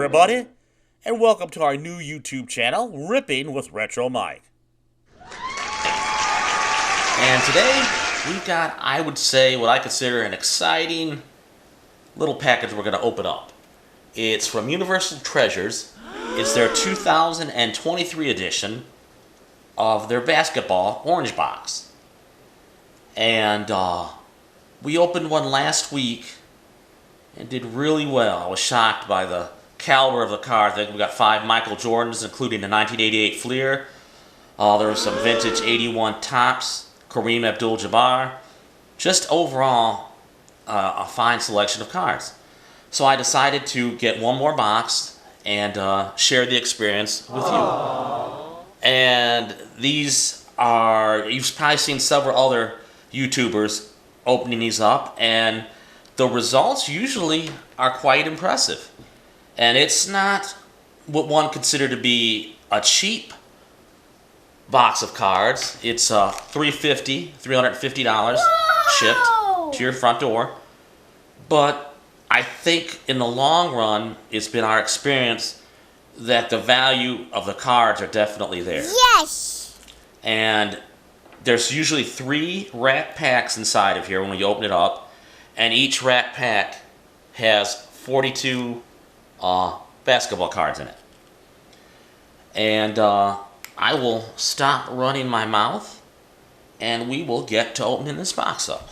everybody, and welcome to our new YouTube channel, Ripping with Retro Mike. And today, we've got, I would say, what I consider an exciting little package we're going to open up. It's from Universal Treasures. It's their 2023 edition of their basketball orange box. And we opened one last week and did really well. I was shocked by the caliber of the cards. I think we got 5 Michael Jordans, including the 1988 Fleer. There was some vintage 81 Topps, Kareem Abdul-Jabbar. Just overall, a fine selection of cards. So I decided to get one more box and share the experience with you. And these are, you've probably seen several other YouTubers opening these up, and the results usually are quite impressive. And it's not what one considered to be a cheap box of cards. It's $350 shipped to your front door. But I think in the long run, it's been our experience that the value of the cards are definitely there. Yes! And there's usually 3 rack packs inside of here when you open it up. And each rack pack has 42 basketball cards in it. And I will stop running my mouth and we will get to opening this box up.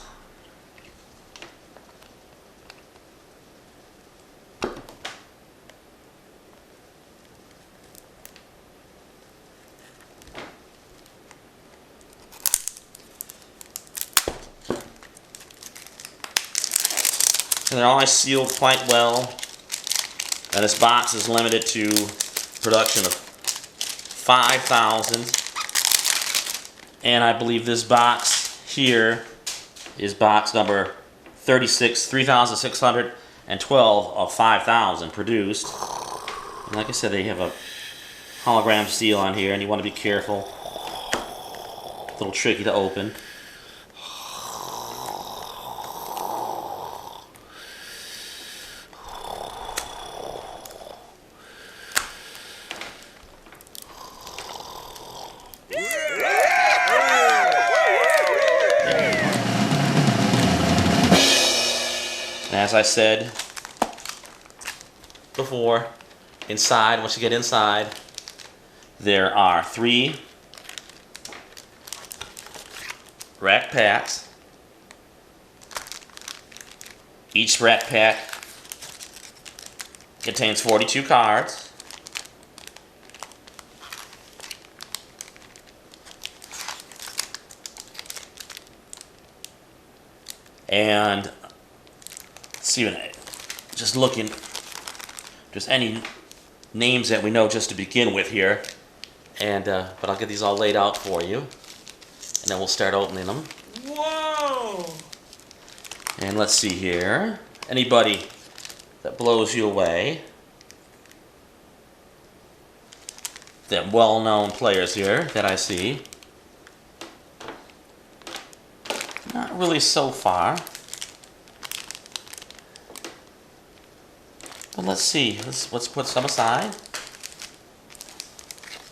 And they're always sealed quite well. And this box is limited to production of 5,000. And I believe this box here is box number 3612 of 5,000 produced. And like I said, they have a hologram seal on here, and you want to be careful. A little tricky to open. As I said before, inside, once you get inside, there are 3 rack packs. Each rack pack contains 42 cards. And see, just looking, just any names that we know just to begin with here, and but I'll get these all laid out for you, and then we'll start opening them. Whoa! And let's see here, anybody that blows you away, the well-known players here that I see, not really so far. But let's see. Let's put some aside.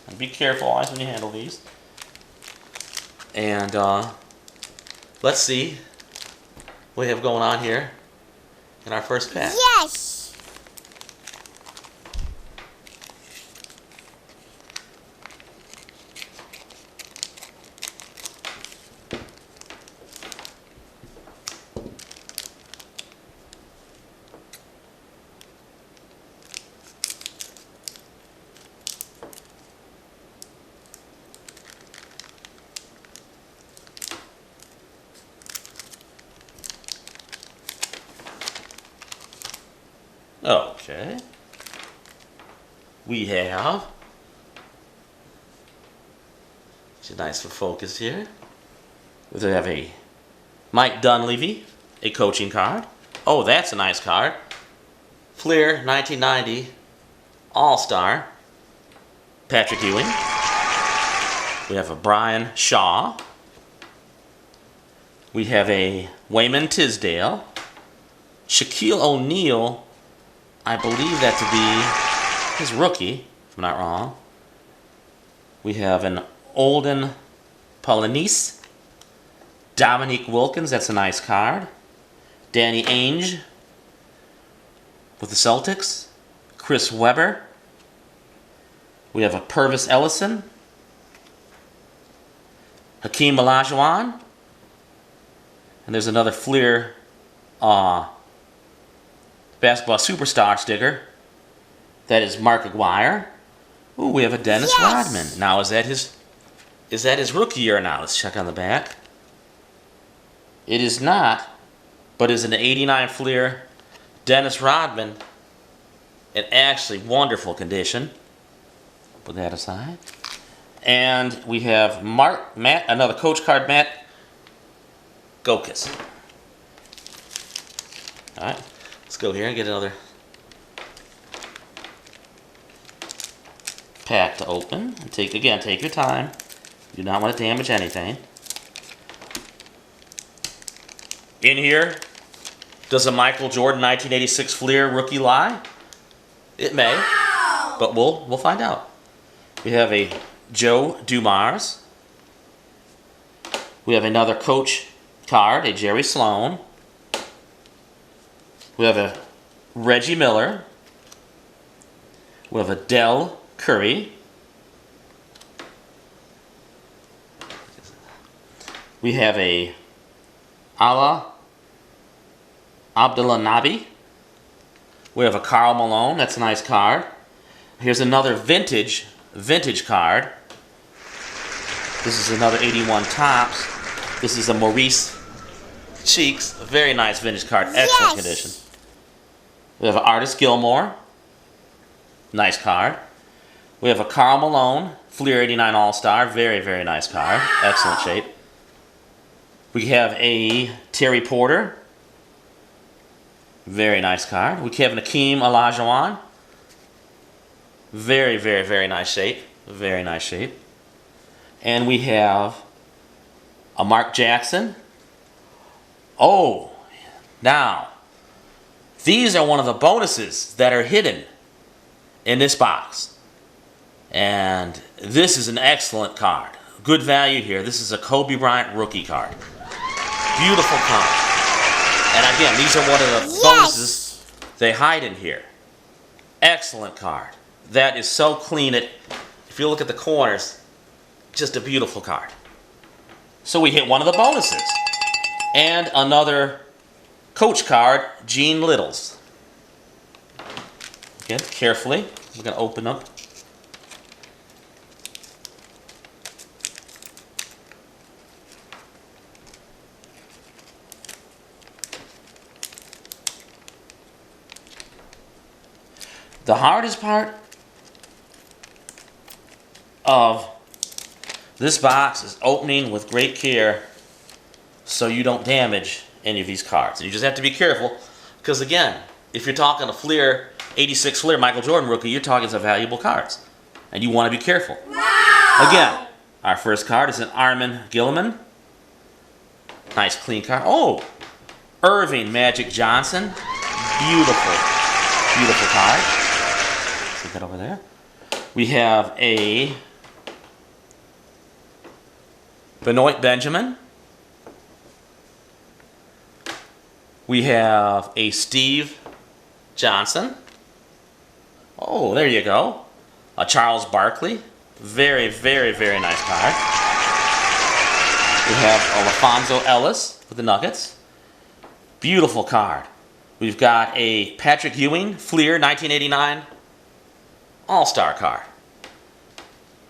And be careful always when you handle these. And let's see what we have going on here in our first pack. Yes! Okay. We have, which is nice for focus here. We have a Mike Dunleavy, a coaching card. Oh, that's a nice card. Fleer 1990 All-Star, Patrick Ewing. We have a Brian Shaw. We have a Wayman Tisdale. Shaquille O'Neal, I believe that to be his rookie, if I'm not wrong. We have an Olden Polynice. Dominique Wilkins, that's a nice card. Danny Ainge with the Celtics. Chris Webber. We have a Purvis Ellison. Hakeem Olajuwon. And there's another Fleer basketball superstar sticker. That is Mark Aguirre. Ooh, we have a Dennis Rodman. Now, is that his rookie year now? Let's check on the back. It is not, but is an 89 Fleer Dennis Rodman in actually wonderful condition. Put that aside. And we have Matt, another coach card, Matt Gokas. All right, let's go here and get another pack to open. And take your time. You do not want to damage anything. In here, does a Michael Jordan 1986 Fleer rookie lie? It may, but we'll find out. We have a Joe Dumars. We have another coach card, a Jerry Sloan. We have a Reggie Miller. We have a Del Curry. We have a Ala Abdullah Nabi. We have a Karl Malone. That's a nice card. Here's another vintage card. This is another 81 Topps. This is a Maurice Cheeks. A very nice vintage card. Excellent condition. We have an Artis Gilmore. Nice card. We have a Karl Malone Fleer 89 All-Star. Very, very nice card. Excellent shape. We have a Terry Porter. Very nice card. We have an Hakeem Olajuwon. Very, very, very nice shape. Very nice shape. And we have a Mark Jackson. Oh, now, these are one of the bonuses that are hidden in this box. And this is an excellent card. Good value here. This is a Kobe Bryant rookie card. Beautiful card. And again, these are one of the bonuses they hide in here. Excellent card. That is so clean. If you look at the corners, just a beautiful card. So we hit one of the bonuses. And another coach card, Gene Littles. Again, carefully. We're going to open up. The hardest part of this box is opening with great care so you don't damage any of these cards. And you just have to be careful because, again, if you're talking a Fleer, 86 Fleer Michael Jordan rookie, you're talking some valuable cards. And you want to be careful. Wow. Again, our first card is an Armin Gilliman. Nice clean card. Oh, Erving Magic Johnson. Beautiful, beautiful card. Put that over there. We have a Benoit Benjamin. We have a Steve Johnson. Oh, there you go. A Charles Barkley. Very, very, very nice card. We have a LaFonso Ellis with the Nuggets. Beautiful card. We've got a Patrick Ewing Fleer 1989 All-Star card.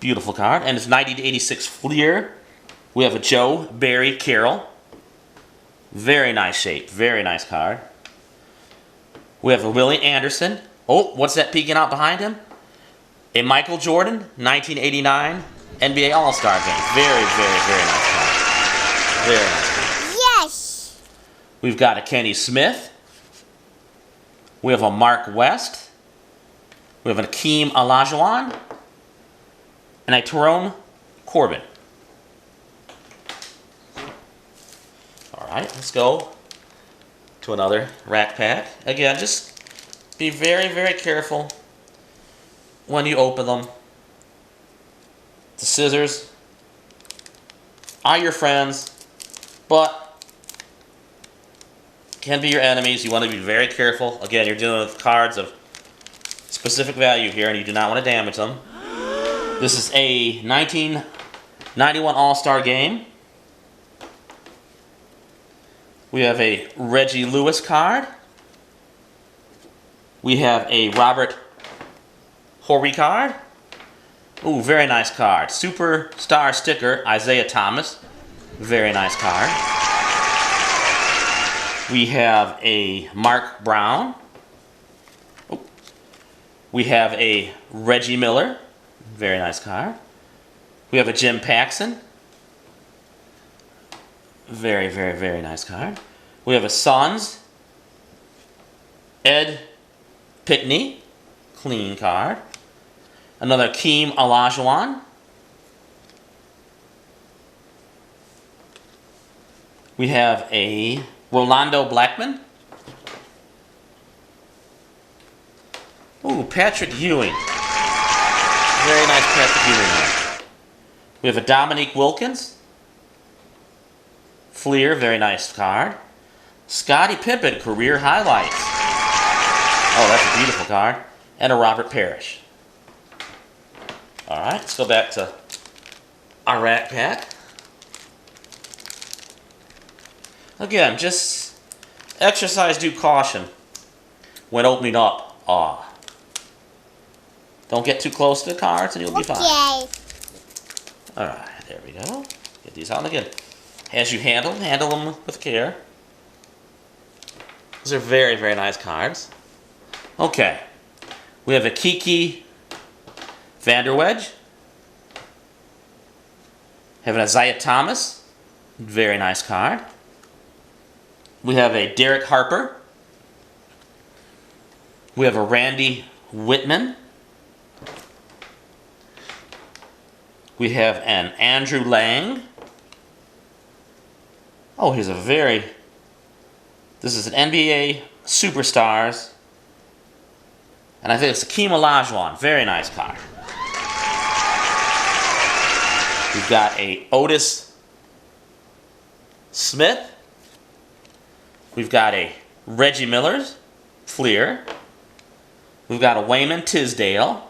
Beautiful card. And it's 90/86 Fleer. We have a Joe Barry Carroll. Very nice shape. Very nice card. We have a Willie Anderson. Oh, what's that peeking out behind him? A Michael Jordan 1989 NBA All-Star game. Very, very, very nice card. Very nice card. Yes! We've got a Kenny Smith. We have a Mark West. We have an Hakeem Olajuwon. And a Tyrone Corbin. Alright, let's go to another rack pack. Again, just be very, very careful when you open them, the scissors are your friends, but can be your enemies. You want to be very careful. Again, you're dealing with cards of specific value here, and you do not want to damage them. This is a 1991 All-Star game. We have a Reggie Lewis card. We have a Robert Horry card. Ooh, very nice card. Superstar sticker, Isaiah Thomas. Very nice card. We have a Mark Brown. Oh. We have a Reggie Miller. Very nice card. We have a Jim Paxson. Very, very, very nice card. We have a Suns. Ed Pickney. Clean card. Another Keem Olajuwon. We have a Rolando Blackman. Ooh, Patrick Ewing. Very nice Patrick Ewing there. We have a Dominique Wilkins. Fleer, very nice card. Scottie Pippen, career highlights. Oh, that's a beautiful card. And a Robert Parrish. Alright, let's go back to our rack pack. Again, just exercise due caution when opening up. Don't get too close to the cards and you'll be fine. Alright, there we go. Get these on again. As you handle them with care. These are very, very nice cards. Okay. We have a Kiki Vanderwedge. Have an Isaiah Thomas. Very nice card. We have a Derek Harper. We have a Randy Whitman. We have an Andrew Lang. Oh, here's a very... This is an NBA Superstars. And I think it's Hakeem Olajuwon. Very nice card. We've got a Otis Smith. We've got a Reggie Miller's Fleer. We've got a Wayman Tisdale.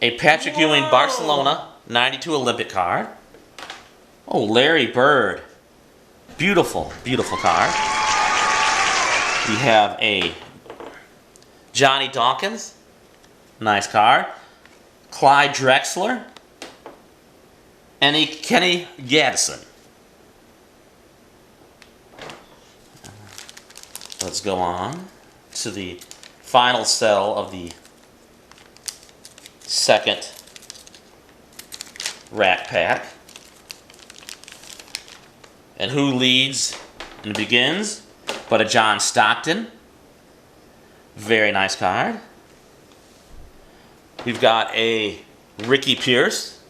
A Patrick Ewing Barcelona 92 Olympic card. Oh, Larry Bird. Beautiful, beautiful card. We have a Johnny Dawkins. Nice card. Clyde Drexler. And a Kenny Gaddison. Let's go on to the final cell of the second rack pack. And who leads and begins but a John Stockton. Very nice card. We've got a Ricky Pierce.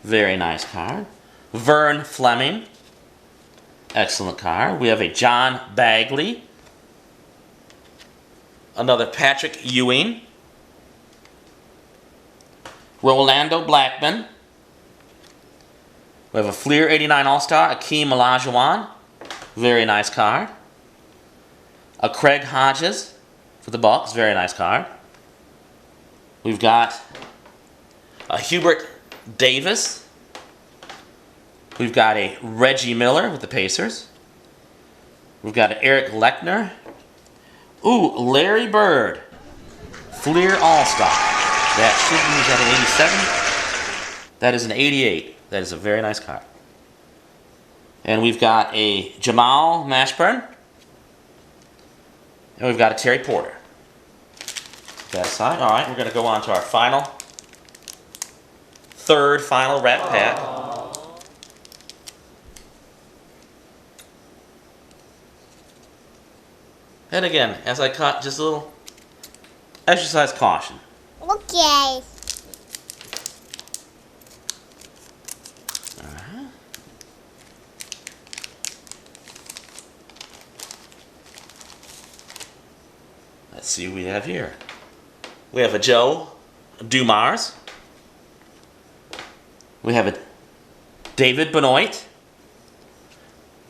Very nice card. Vern Fleming. Excellent card. We have a John Bagley. Another Patrick Ewing. Rolando Blackman. We have a Fleer 89 All-Star, Hakeem Olajuwon. Very nice card. A Craig Hodges for the Bucks. Very nice card. We've got a Hubert Davis. We've got a Reggie Miller with the Pacers. We've got an Eric Lechner. Ooh, Larry Bird. Fleer All-Star. That should be, is that an 87? That is an 88. That is a very nice card. And we've got a Jamal Mashburn. And we've got a Terry Porter. That side. All right, we're going to go on to our third final rack pack. And again, as I cut, just a little exercise caution. Okay. Let's see what we have here. We have a Joe Dumars. We have a David Benoit.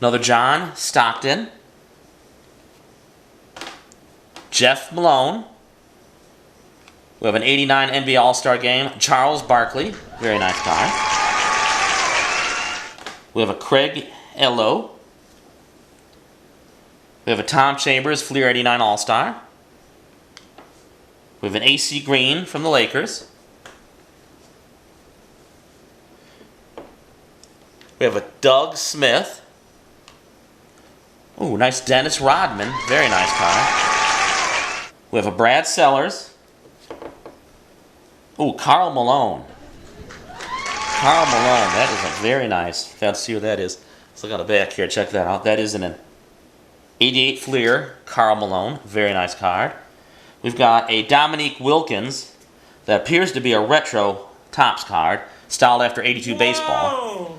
Another John Stockton. Jeff Malone. We have an 89 NBA All-Star Game. Charles Barkley. Very nice card. We have a Craig Ello. We have a Tom Chambers Fleer 89 All-Star. We have an AC Green from the Lakers. We have a Doug Smith. Ooh, nice Dennis Rodman. Very nice card. We have a Brad Sellers. Ooh, Karl Malone. Karl Malone. That is a very nice. Let's see what that is. Let's look on the back here. Check that out. That is an 88 Fleer Karl Malone. Very nice card. We've got a Dominique Wilkins that appears to be a retro Topps card, styled after 82 baseball.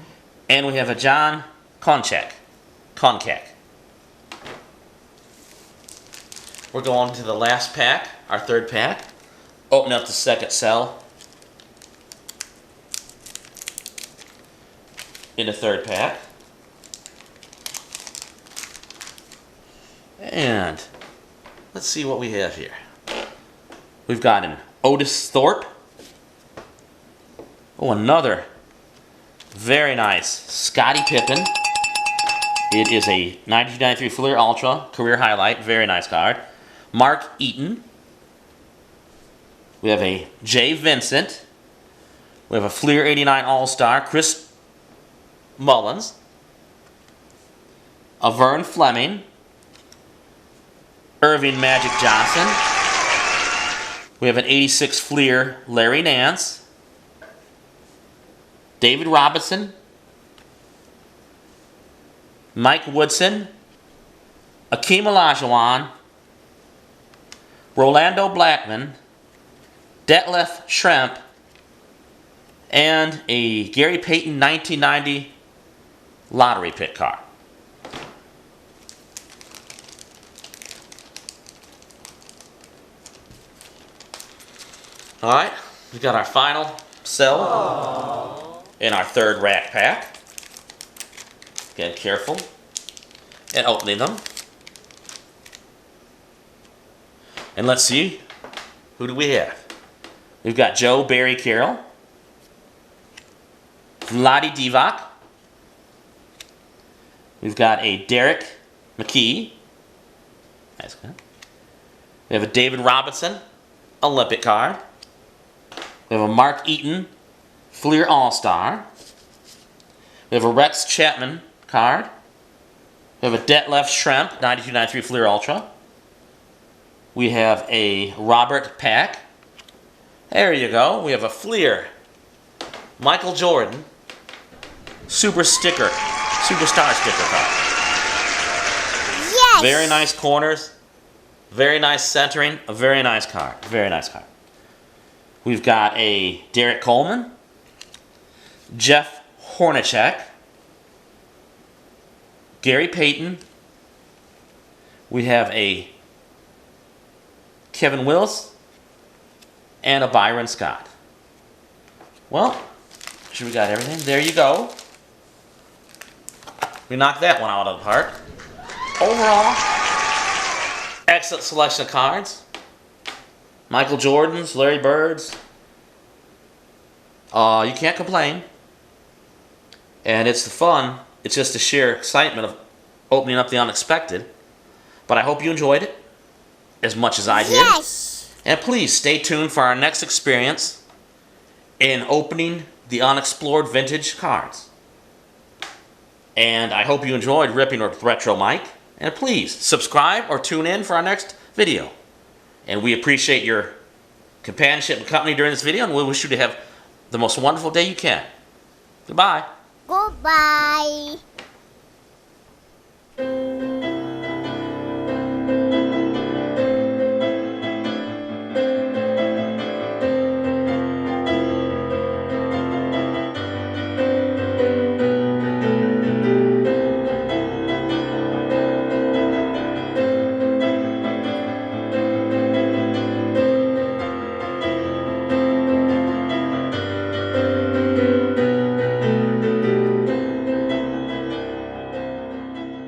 And we have a John Koncak. We're going to the last pack, our third pack. Open up the second cell in the third pack. And let's see what we have here. We've got an Otis Thorpe. Oh, another very nice Scottie Pippen. It is a 1993 Fleer Ultra career highlight. Very nice card. Mark Eaton. We have a Jay Vincent. We have a Fleer 89 All-Star, Chris Mullins. A Vern Fleming. Irving Magic Johnson. We have an 86 Fleer Larry Nance. David Robinson. Mike Woodson. Akeem Olajuwon. Rolando Blackman. Detlef Schrempf. And a Gary Payton 1990 lottery pick card. Alright, we've got our final cell in our third rack pack. Again, careful in opening them. And let's see, who do we have? We've got Joe Barry Carroll, Vlade Divac. We've got a Derek McKee. Nice guy. We have a David Robinson Olympic card. We have a Mark Eaton Fleer All-Star. We have a Rex Chapman card. We have a Detlef Schrempf 92-93 Fleer Ultra. We have a Robert Pack. There you go. We have a Fleer Michael Jordan Superstar sticker card. Yes! Very nice corners. Very nice centering. A very nice card. Very nice card. We've got a Derek Coleman. Jeff Hornacek. Gary Payton. We have a Kevin Willis. And a Byron Scott. Well, sure we got everything. There you go. We knocked that one out of the park. Overall, excellent selection of cards. Michael Jordans, Larry Birds. You can't complain. And it's the fun. It's just the sheer excitement of opening up the unexpected. But I hope you enjoyed it as much as I did. Yes! And please stay tuned for our next experience in opening the unexplored vintage cards. And I hope you enjoyed Ripping with Retro Mike. And please subscribe or tune in for our next video. And we appreciate your companionship and company during this video, and we wish you to have the most wonderful day you can. Goodbye. Goodbye!